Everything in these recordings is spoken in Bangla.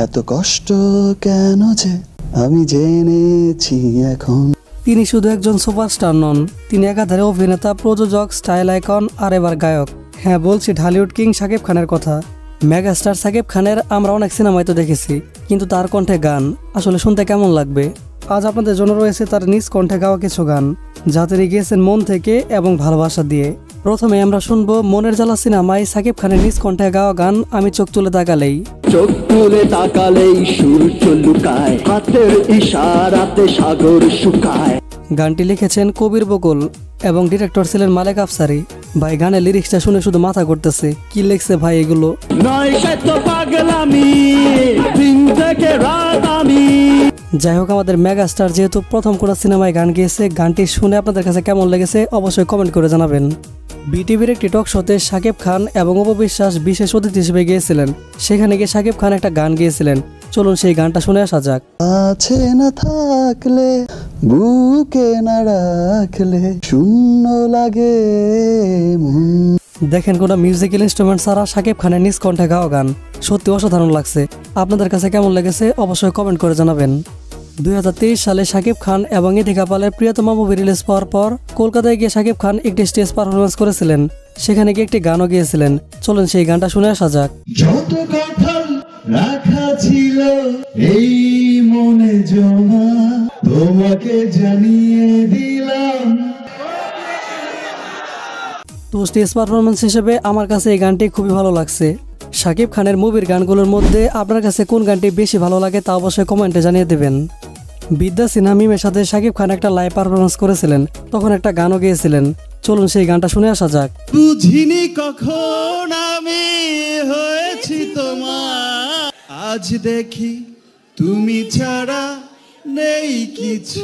এত কষ্ট কেন যে আমি জেনেছি এখন। তিনি শুধু একজন সুপারস্টার নন, তিনি একাধারে অভিনেতা, প্রযোজক, স্টাইল আইকন আর এবার গায়ক। হ্যাঁ, বলছি ঢালিউড কিং শাকিব খানের কথা। মেগাস্টার শাকিব খানের আমরা অনেক সিনেমায় তো দেখেছি, কিন্তু তার কণ্ঠে গান আসলে শুনতে কেমন লাগবে? আজ আপনাদের জন্য রয়েছে তার নিজ কণ্ঠে গাওয়া কিছু গান, যা তিনি গেয়েছেন মন থেকে এবং ভালোবাসা দিয়ে। প্রথমে আমরা শুনবো মনের জ্বালা সিনেমায় শাকিব খানের নিজ কণ্ঠে গাওয়া গান আমি চোখ তুলে তাকালেই। চোখ তুলে তাকালেই সূর্য লুকায়, হাতের ইশারাতে সাগর শুকায়। গানটি লিখেছেন কবির বকুল এবং ডিরেক্টর ছিলেন মালেক আফসারি। ভাই, গানের লিরিক্সটা শুনে শুধু মাথা ঘুরতেছে, কি লিখছে ভাই এগুলো। নয় সত্য পাগলামি, দিন থেকে রাত আমি। যাই হোক, আমাদের মেগাস্টার যেহেতু প্রথম কোন সিনেমায় গান গেয়েছে, গানটি শুনে আপনাদের কাছে কেমন লেগেছে অবশ্যই কমেন্ট করে জানাবেন। বিটিভির একটি টক শোতে শাকিব খান এবং অপবিশ্বাস বিশেষ অতিথি হিসেবে গিয়েছিলেন। সেখানে গিয়ে শাকিব খান একটা গান গিয়েছিলেন, চলুন সেই গানটা শুনে আসা যাক। আছে না থাকলে বুকে না রাখলে শূন্য লাগে মন। দেখেন, কোনো মিউজিক্যাল ইনস্ট্রুমেন্ট ছাড়া শাকিব খানের নিজ কণ্ঠে গাওয়া গান সত্যি অসাধারণ লাগছে। আপনাদের কাছে কেমন লেগেছে অবশ্যই কমেন্ট করে জানাবেন। 2023 সালে শাকিব খান এবং ইথিকা পালের প্রিয়তমা মুভি রিলিজ পাওয়ার পর কলকাতায় গিয়ে শাকিব খান একটি স্টেজ পারফরমেন্স করেছিলেন। সেখানে গিয়ে একটি গানও গিয়েছিলেন, চলুন সেই গানটা শুনে আসা যাক। যত কথা রাখা ছিল এই মনে জমা, তোমাকে জানিয়ে দিলাম। তো স্টেজ পারফরমেন্স হিসেবে আমার কাছে এই গানটি খুবই ভালো লাগছে। শাকিব খানের মুভির গানগুলোর মধ্যে আপনার কাছে কোন গানটি বেশি ভালো লাগে তা অবশ্যই কমেন্টে জানিয়ে দেবেন। বিদ্যা সিনহা মিমের সাথে শাকিব খান একটা লাইভ পারফরমেন্স করেছিলেন, তখন একটা গানও গেয়েছিলেন, চলুন সেই গানটা শুনে আসা যাক। বুঝিনি কখন আমি হয়েছি তোমার, আজ দেখি তুমি ছাড়া নেই কিছু।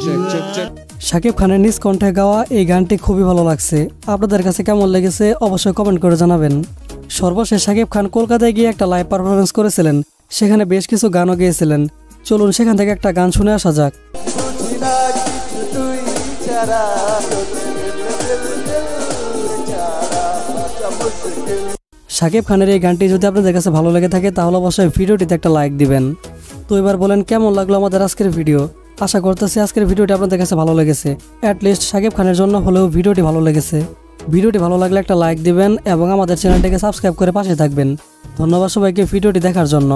শাকিব খানের নিজ কণ্ঠে গাওয়া এই গানটি খুবই ভালো লাগছে। আপনাদের কাছে কেমন লেগেছে অবশ্যই কমেন্ট করে জানাবেন। সর্বশেষ শাকিব খান কলকাতায় গিয়ে একটা লাইভ পারফরমেন্স করেছিলেন, সেখানে বেশ কিছু গানও গেয়েছিলেন, চলুন সেখান থেকে একটা গান শুনে আসা যাক। শাকিব খানের এই গানটি যদি আপনাদের কাছে ভালো লেগে থাকে তাহলে অবশ্যই ভিডিওটিতে একটা লাইক দিবেন। তো এবার বলেন কেমন লাগলো আমাদের আজকের ভিডিও। আশা করতেছি আজকের ভিডিওটি আপনাদের কাছে ভালো লেগেছে, অ্যাটলিস্ট শাকিব খানের জন্য হলেও ভিডিওটি ভালো লেগেছে। ভিডিওটি ভালো লাগলে একটা লাইক দিবেন এবং আমাদের চ্যানেলটিকে সাবস্ক্রাইব করে পাশে থাকবেন। ধন্যবাদ সবাইকে ভিডিওটি দেখার জন্য।